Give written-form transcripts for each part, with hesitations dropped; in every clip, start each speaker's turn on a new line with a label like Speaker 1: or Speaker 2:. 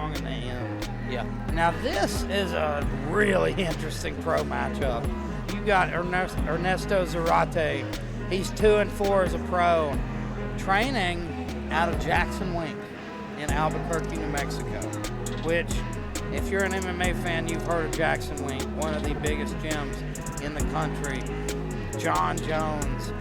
Speaker 1: strong in the end.
Speaker 2: Yeah.
Speaker 1: Now this is a really interesting pro matchup. You got Ernesto Zarate. He's 2-4 as a pro, training out of Jackson Wink in Albuquerque, New Mexico, which, if you're an MMA fan, you've heard of Jackson Wink, one of the biggest gyms in the country. John Jones,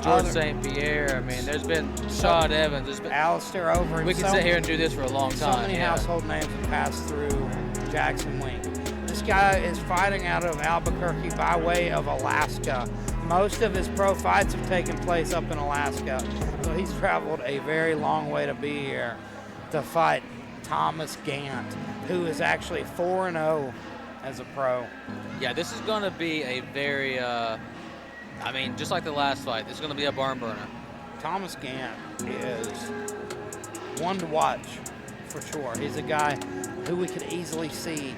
Speaker 2: George St. Pierre. I mean, there's been Shad Evans. There's been
Speaker 1: Alistair Overeem.
Speaker 2: We can sit here and do this for a long time.
Speaker 1: So many household names have passed through Jackson Wink. This guy is fighting out of Albuquerque by way of Alaska. Most of his pro fights have taken place up in Alaska, so he's traveled a very long way to be here to fight Thomas Gantt, who is actually 4-0 as a pro.
Speaker 2: Yeah, this is going to be a very, I mean, just like the last fight, this is going to be a barn burner.
Speaker 1: Thomas Gantt is one to watch for sure. He's a guy who we could easily see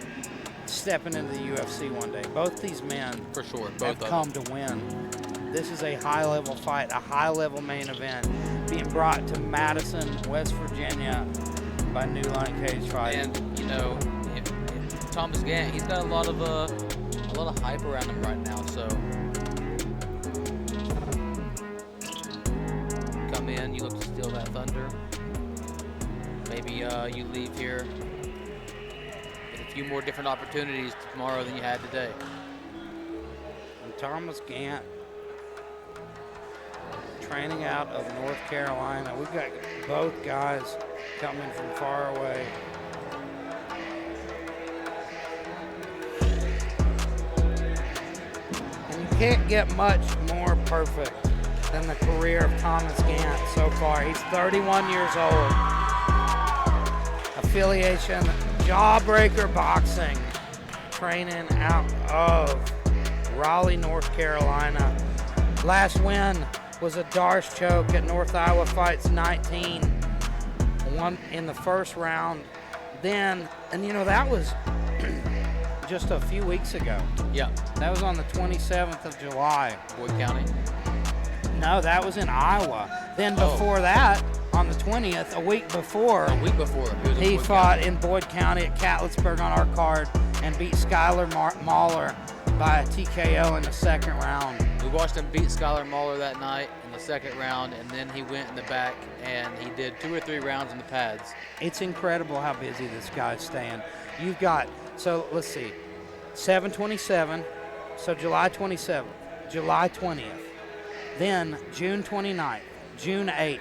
Speaker 1: stepping into the UFC one day. Both these men
Speaker 2: for sure
Speaker 1: have come to win. This is a high-level fight, a high-level main event being brought to Madison, West Virginia by New Line Cagefighting.
Speaker 2: And you know, if Thomas Gantt, he's got a lot of hype around him right now. So come in, you look to steal that thunder. Maybe you leave here with a few more different opportunities tomorrow than you had today.
Speaker 1: And Thomas Gantt, training out of North Carolina. We've got both guys coming from far away. And you can't get much more perfect than the career of Thomas Gantt so far. He's 31 years old. Affiliation, Jawbreaker Boxing, training out of Raleigh, North Carolina. Last win was a Darce choke at North Iowa Fights 19. Won in the first round. Then, and you know, that was just a few weeks ago.
Speaker 2: Yeah.
Speaker 1: That was on the 27th of July.
Speaker 2: Boyd County?
Speaker 1: No, that was in Iowa. Then before that, on the 20th, a week before, he fought in Boyd County at Catlettsburg on our card and beat Skylar Mahler by a TKO in the second round.
Speaker 2: We watched him beat Skylar Mahler that night in the second round, and then he went in the back and he did 2 or 3 rounds in the pads.
Speaker 1: It's incredible how busy this guy's staying. You've got, so let's see, 7/27, so July 27th, July 20th, then June 29th, June 8th.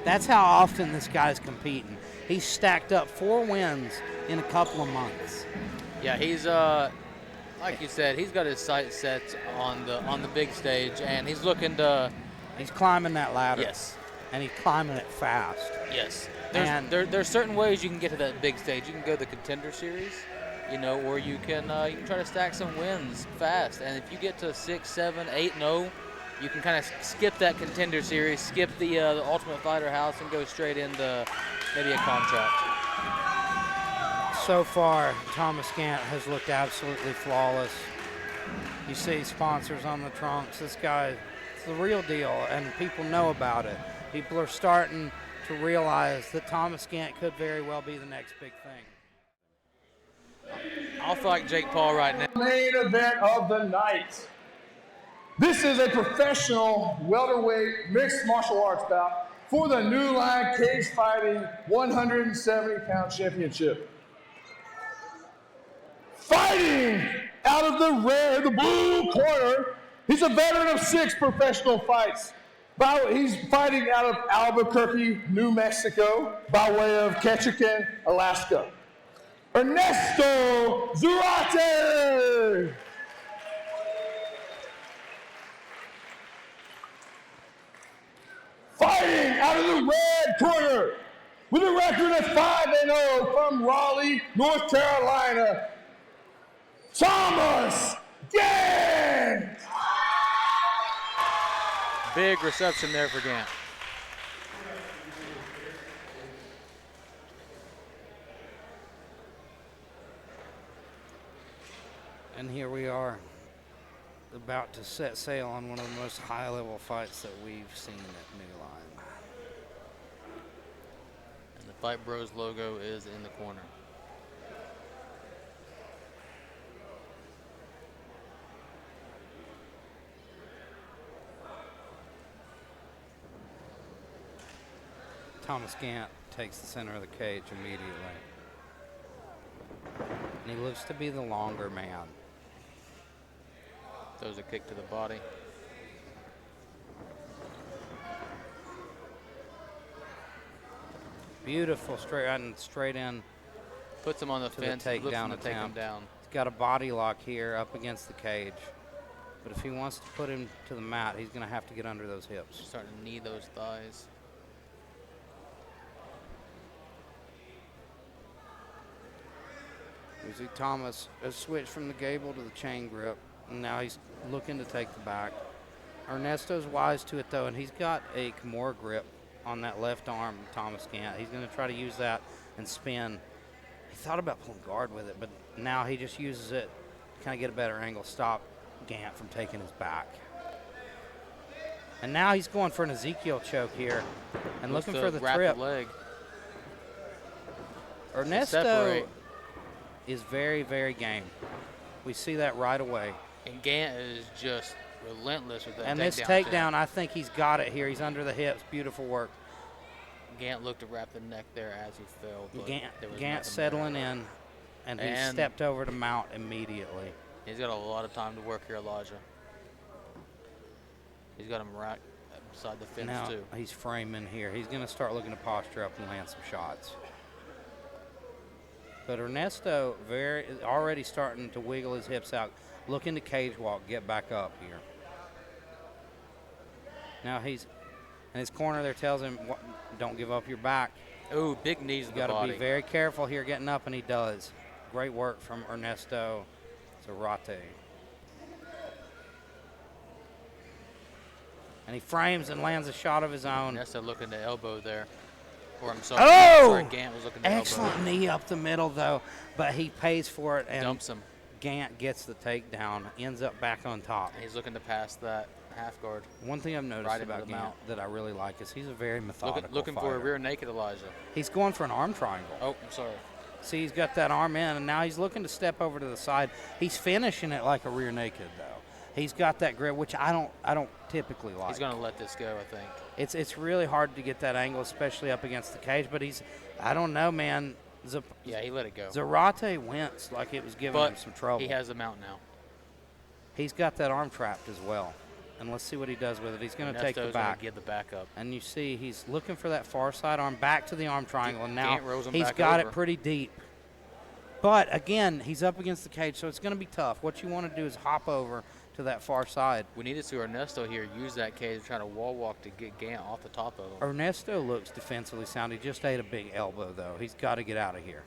Speaker 1: That's how often this guy's competing. He's stacked up 4 wins in a couple of months.
Speaker 2: Yeah, he's like you said, he's got his sights set on the big stage, and he's looking to.
Speaker 1: He's climbing that ladder.
Speaker 2: Yes.
Speaker 1: And he's climbing it fast.
Speaker 2: Yes. There's certain ways you can get to that big stage. You can go to the Contender Series, you know, or you can try to stack some wins fast. And if you get to 6, 7, 8-0, you can kind of skip that Contender Series, skip the Ultimate Fighter House, and go straight into maybe a contract.
Speaker 1: So far, Thomas Gantt has looked absolutely flawless. You see sponsors on the trunks. This guy is the real deal, and people know about it. People are starting to realize that Thomas Gantt could very well be the next big thing.
Speaker 2: I'll fight Jake Paul right now.
Speaker 3: Main event of the night. This is a professional welterweight mixed martial arts bout for the New Line Cagefighting 170-pound championship. Fighting out of the blue corner, he's a veteran of 6 professional fights. He's fighting out of Albuquerque, New Mexico, by way of Ketchikan, Alaska. Ernesto Zarate! Fighting out of the red corner, with a record of 5-0 from Raleigh, North Carolina, Thomas Gantt!
Speaker 2: Big reception there for Gantt.
Speaker 1: And here we are, about to set sail on one of the most high-level fights that we've seen at New Line.
Speaker 2: And the Fight Bros logo is in the corner.
Speaker 1: Thomas Gantt takes the center of the cage immediately. And he looks to be the longer man.
Speaker 2: Throws a kick to the body.
Speaker 1: Beautiful straight in.
Speaker 2: Puts him on the fence. Looks
Speaker 1: takedown
Speaker 2: to take him
Speaker 1: attempt.
Speaker 2: down.
Speaker 1: He's got a body lock here up against the cage. But if he wants to put him to the mat, he's going to have to get under those hips.
Speaker 2: Starting to knee those thighs.
Speaker 1: You see Thomas has switched from the gable to the chain grip, and now he's looking to take the back. Ernesto's wise to it, though, and he's got a Kimura grip on that left arm, Thomas Gantt. He's going to try to use that and spin. He thought about pulling guard with it, but now he just uses it to kind of get a better angle, stop Gantt from taking his back. And now he's going for an Ezekiel choke here and looking for the trip.
Speaker 2: Leg.
Speaker 1: Ernesto is very, very game. We see that right away.
Speaker 2: And Gantt is just relentless with that takedown.
Speaker 1: And this takedown, I think he's got it here. He's under the hips. Beautiful work.
Speaker 2: Gantt looked to wrap the neck there as he fell. But
Speaker 1: Gantt settling in, and he stepped over to mount immediately.
Speaker 2: He's got a lot of time to work here, Elijah. He's got him right beside the fence,
Speaker 1: now,
Speaker 2: too.
Speaker 1: He's framing here. He's going to start looking to posture up and land some shots. But Ernesto already starting to wiggle his hips out, looking to cage walk, get back up here. Now he's in his corner there, tells him, don't give up your back.
Speaker 2: Ooh, big knees to the body.
Speaker 1: Got to be very careful here getting up, and he does. Great work from Ernesto Zarate. And he frames and lands a shot of his own.
Speaker 2: Ernesto looking to elbow there. Gantt was looking to
Speaker 1: excellent
Speaker 2: elbow.
Speaker 1: knee up the middle, though, but he pays for it and
Speaker 2: dumps him.
Speaker 1: Gantt gets the takedown, ends up back on top.
Speaker 2: And he's looking to pass that half guard.
Speaker 1: One thing I've noticed about Gantt that I really like is he's a very methodical
Speaker 2: looking
Speaker 1: fighter.
Speaker 2: for a rear naked, Elijah.
Speaker 1: He's going for an arm triangle.
Speaker 2: Oh, I'm sorry.
Speaker 1: See, he's got that arm in, and now he's looking to step over to the side. He's finishing it like a rear naked, though. He's got that grip, which I don't typically like.
Speaker 2: He's going to let this go, I think.
Speaker 1: It's really hard to get that angle, especially up against the cage. But I don't know, man.
Speaker 2: Yeah, he let it go.
Speaker 1: Zarate winced like it was giving him some trouble.
Speaker 2: He has the mount now.
Speaker 1: He's got that arm trapped as well. And let's see what he does with it. He's going to take the back.
Speaker 2: Get the back up.
Speaker 1: And you see he's looking for that far side arm back to the arm triangle. And now
Speaker 2: he's
Speaker 1: got it pretty deep. But, again, he's up against the cage, so it's going to be tough. What you want to do is hop over to that far side.
Speaker 2: We need to see Ernesto here use that cage to try to wall walk to get Gantt off the top of him.
Speaker 1: Ernesto looks defensively sound. He just ate a big elbow, though. He's got to get out of here.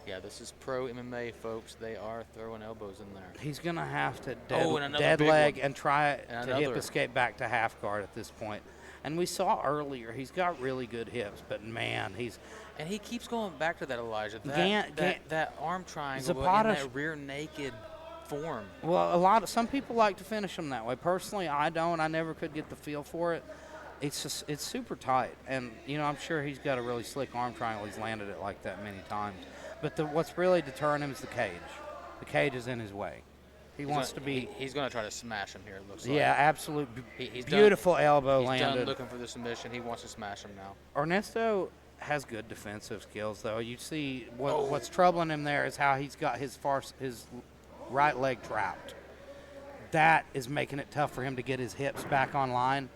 Speaker 2: Yeah, this is pro MMA, folks. They are throwing elbows in there.
Speaker 1: He's going to have to dead leg and try to hip escape back to half guard at this point. And we saw earlier he's got really good hips, but, man,
Speaker 2: And he keeps going back to that, Elijah. That arm triangle in that rear naked form.
Speaker 1: Well, some people like to finish them that way. Personally, I don't. I never could get the feel for it. It's super tight, and I'm sure he's got a really slick arm triangle. He's landed it like that many times. But what's really deterring him is the cage. The cage is in his way. He's going
Speaker 2: to try to smash him here. It looks like.
Speaker 1: Yeah, absolute. Beautiful elbow landed.
Speaker 2: He's done looking for the submission. He wants to smash him now.
Speaker 1: Ernesto has good defensive skills, though. You see what's troubling him there is how he's got his right leg trapped. That is making it tough for him to get his hips back online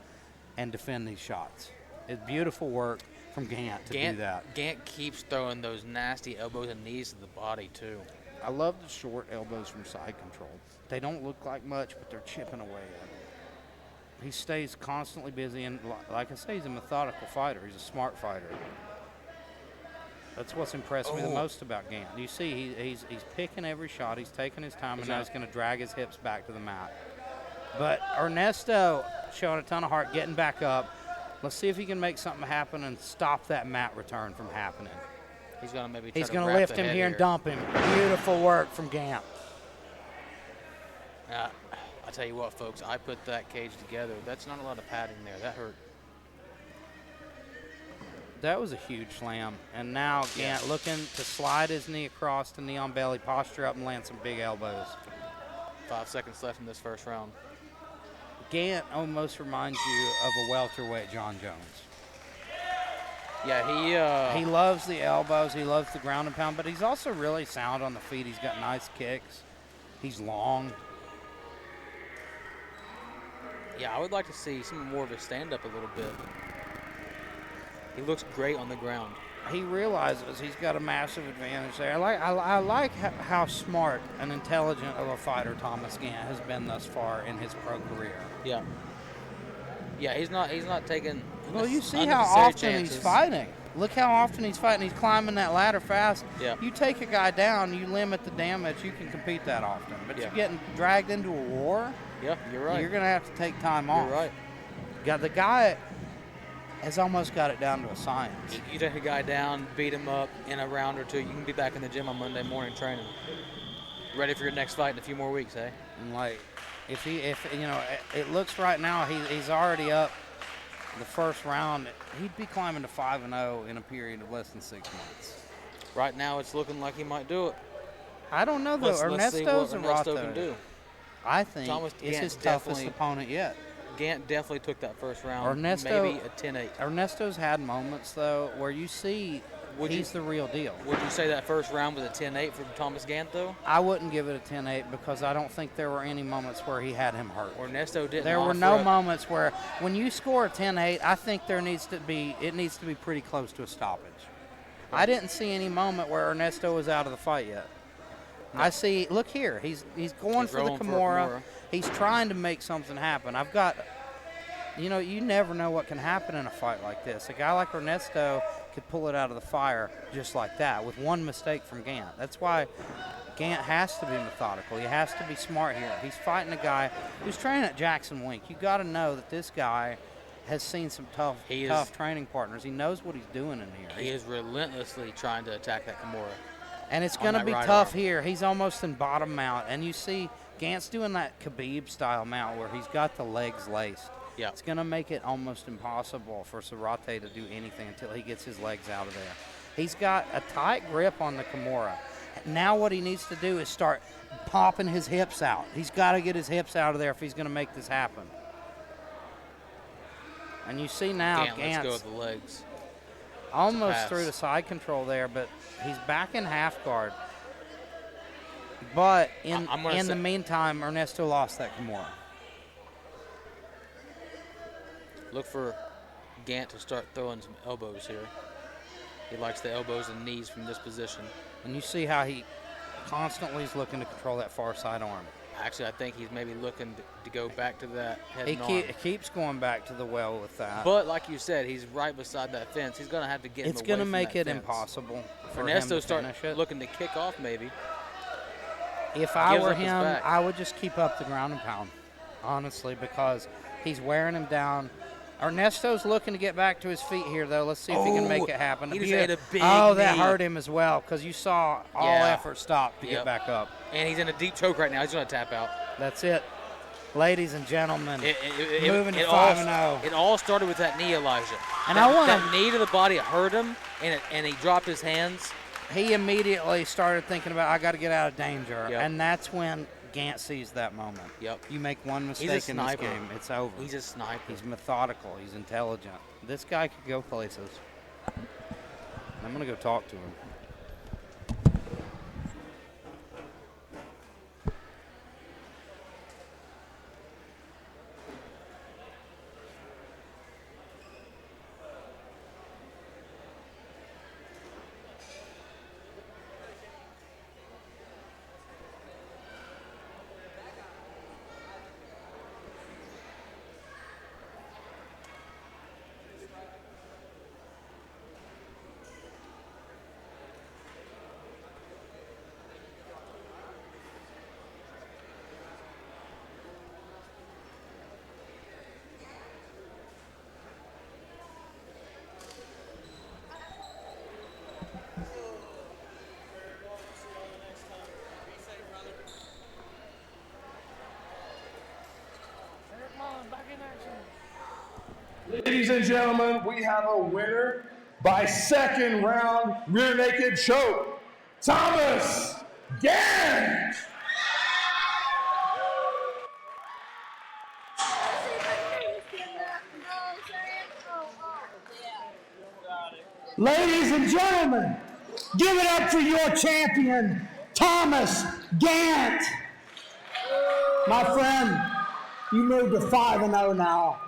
Speaker 1: and defend these shots. It's beautiful work from Gantt to do that.
Speaker 2: Gantt keeps throwing those nasty elbows and knees to the body, too.
Speaker 1: I love the short elbows from side control. They don't look like much, but they're chipping away at him. He stays constantly busy, and like I say, he's a methodical fighter. He's a smart fighter. That's what's impressed me the most about Gantt. You see, he's picking every shot. He's taking his time, and now he's going to drag his hips back to the mat. But Ernesto showing a ton of heart, getting back up. Let's see if he can make something happen and stop that mat return from happening.
Speaker 2: He's going to maybe
Speaker 1: He's going to lift him here and dump him. Beautiful work from Gantt.
Speaker 2: I'll tell you what, folks. I put that cage together. That's not a lot of padding there. That hurt.
Speaker 1: That was a huge slam. And now Gantt looking to slide his knee across to knee on belly, posture up, and land some big elbows.
Speaker 2: 5 seconds left in this first round.
Speaker 1: Gantt almost reminds you of a welterweight John Jones.
Speaker 2: Yeah,
Speaker 1: he loves the elbows. He loves the ground and pound, but he's also really sound on the feet. He's got nice kicks. He's long.
Speaker 2: Yeah, I would like to see some more of his stand-up a little bit. He looks great on the ground.
Speaker 1: He realizes he's got a massive advantage there. I like how smart and intelligent of a fighter Thomas Gantt has been thus far in his pro career.
Speaker 2: Yeah. Yeah, he's not taking.
Speaker 1: Well, you see how often
Speaker 2: chances.
Speaker 1: he's fighting. Look how often he's fighting. He's climbing that ladder fast.
Speaker 2: Yeah.
Speaker 1: You take a guy down, you limit the damage, you can compete that often. But
Speaker 2: Yeah.
Speaker 1: you're getting dragged into a war.
Speaker 2: Yeah, you're right.
Speaker 1: You're going to have to take time off.
Speaker 2: You're right.
Speaker 1: The guy has almost got it down to a science.
Speaker 2: You take a guy down, beat him up in a round or two, you can be back in the gym on Monday morning training. Ready for your next fight in a few more weeks, eh?
Speaker 1: And like, if you know, it looks right now he's already up the first round. He'd be climbing to 5-0 in a period of less than 6 months.
Speaker 2: Right now, it's looking like he might do it.
Speaker 1: I don't know though.
Speaker 2: Let's see what
Speaker 1: Ernesto
Speaker 2: Ernesto
Speaker 1: Zarate,
Speaker 2: can do.
Speaker 1: I think,
Speaker 2: Thomas
Speaker 1: is
Speaker 2: Gantt
Speaker 1: his toughest
Speaker 2: definitely-
Speaker 1: opponent yet.
Speaker 2: Gant definitely took that first round.
Speaker 1: Ernesto-
Speaker 2: maybe a 10-8.
Speaker 1: Ernesto's had moments though where you see he's the real deal.
Speaker 2: Would you say that first round was a 10-8 from Thomas Gantt, though?
Speaker 1: I wouldn't give it a 10-8 because I don't think there were any moments where he had him hurt.
Speaker 2: Ernesto didn't.
Speaker 1: There were
Speaker 2: offer
Speaker 1: no
Speaker 2: up-
Speaker 1: moments where, when you score a 10-8, I think it needs to be pretty close to a stoppage. I didn't see any moment where Ernesto was out of the fight yet.
Speaker 2: No.
Speaker 1: I see. Look here, he's going
Speaker 2: He's
Speaker 1: for the
Speaker 2: rolling for a
Speaker 1: Kimura.
Speaker 2: Kimura.
Speaker 1: He's trying to make something happen. I've got, you know, you never know what can happen in a fight like this. A guy like Ernesto could pull it out of the fire just like that with one mistake from Gantt. That's why Gantt has to be methodical. He has to be smart here. He's fighting a guy who's training at Jackson Wink. You got to know that this guy has seen some tough training partners. He knows what he's doing in here.
Speaker 2: He is relentlessly trying to attack that Kimura.
Speaker 1: And it's
Speaker 2: on
Speaker 1: going to
Speaker 2: that
Speaker 1: be
Speaker 2: right
Speaker 1: tough
Speaker 2: arm.
Speaker 1: here. He's almost in bottom mount. And you see Gantt's doing that Khabib-style mount where he's got the legs laced.
Speaker 2: Yeah.
Speaker 1: It's going to make it almost impossible for Zarate to do anything until he gets his legs out of there. He's got a tight grip on the Kimura. Now what he needs to do is start popping his hips out. He's got to get his hips out of there if he's going to make this happen. And you see now
Speaker 2: Gantt, let's go
Speaker 1: Gant's
Speaker 2: with the legs.
Speaker 1: almost through the side control there, but he's back in half guard. But in the meantime, Ernesto lost that Kimura.
Speaker 2: Look for Gantt to start throwing some elbows here. He likes the elbows and knees from this position.
Speaker 1: And you see how he constantly is looking to control that far side arm.
Speaker 2: Actually, I think he's maybe looking to go back to that head
Speaker 1: He
Speaker 2: and arm.
Speaker 1: keeps going back to the well with that.
Speaker 2: But like you said, he's right beside that fence. He's going to have to get him
Speaker 1: it's
Speaker 2: away
Speaker 1: going to
Speaker 2: from
Speaker 1: make
Speaker 2: that
Speaker 1: it
Speaker 2: fence.
Speaker 1: impossible for
Speaker 2: Ernesto
Speaker 1: him to
Speaker 2: start
Speaker 1: finish it.
Speaker 2: looking to kick off maybe.
Speaker 1: If I
Speaker 2: gives
Speaker 1: were
Speaker 2: up his
Speaker 1: him,
Speaker 2: back.
Speaker 1: I would just keep up the ground and pound, honestly, because he's wearing him down. Ernesto's looking to get back to his feet here, though. Let's see if he can make it happen.
Speaker 2: He just ate a big
Speaker 1: that
Speaker 2: knee.
Speaker 1: hurt him as well, because you saw all effort stop to get back up.
Speaker 2: And he's in a deep choke right now. He's going to tap out.
Speaker 1: That's it. Ladies and gentlemen, moving to
Speaker 2: it
Speaker 1: 5-0.
Speaker 2: It all started with that knee, Elijah.
Speaker 1: And
Speaker 2: that knee to the body hurt him, and he dropped his hands.
Speaker 1: He immediately started thinking about, I got to get out of danger.
Speaker 2: Yep.
Speaker 1: And that's when Gantt sees that moment.
Speaker 2: Yep.
Speaker 1: You make one mistake in this game, it's over.
Speaker 2: He's a sniper.
Speaker 1: He's methodical. He's intelligent. This guy could go places. I'm going to go talk to him.
Speaker 3: Ladies and gentlemen, we have a winner by second round rear naked choke, Thomas Gantt.
Speaker 4: Ladies and gentlemen, give it up for your champion, Thomas Gantt. My friend, you moved to 5-0 now,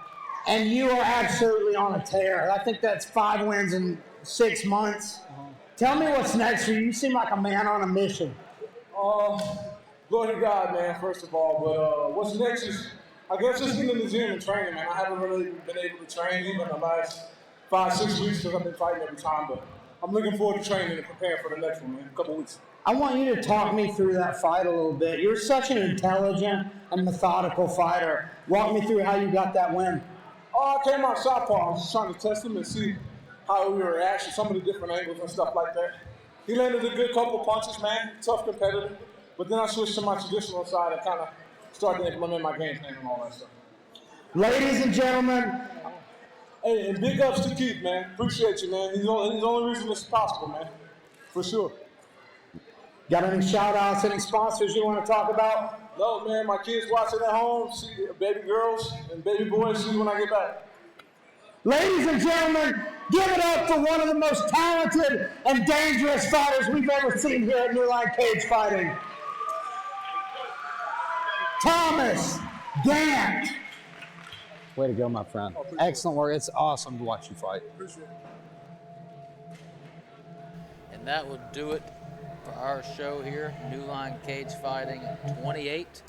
Speaker 4: and you are absolutely on a tear. I think that's 5 wins in 6 months. Tell me what's next for you. You seem like a man on a mission.
Speaker 3: Glory to God, man, first of all. But what's next is, I guess, just getting in the gym and training, man. I haven't really been able to train even the last 5-6 weeks because I've been fighting every time. But I'm looking forward to training and preparing for the next one, man, in a couple weeks.
Speaker 4: I want you to talk me through that fight a little bit. You're such an intelligent and methodical fighter. Walk me through how you got that win.
Speaker 3: I came out southpaw. I was just trying to test him and see how he would react to some of the different angles and stuff like that. He landed a good couple punches, man. Tough competitor. But then I switched to my traditional side and kind of started to implement my game plan and all that stuff.
Speaker 4: Ladies and gentlemen,
Speaker 3: hey, and big ups to Keith, man. Appreciate you, man. He's the only reason this is possible, man. For sure.
Speaker 4: got any shout outs, any sponsors you want to talk about?
Speaker 3: No, man. My kids watching at home. See baby girls and baby boys. See when I get back.
Speaker 4: Ladies and gentlemen, give it up for one of the most talented and dangerous fighters we've ever seen here at Line Cagefighting, Thomas Gantt.
Speaker 1: Way to go, my friend. Excellent work. It's awesome to watch you fight.
Speaker 3: Appreciate it.
Speaker 2: And that would do it for our show here, New Line Cagefighting 28.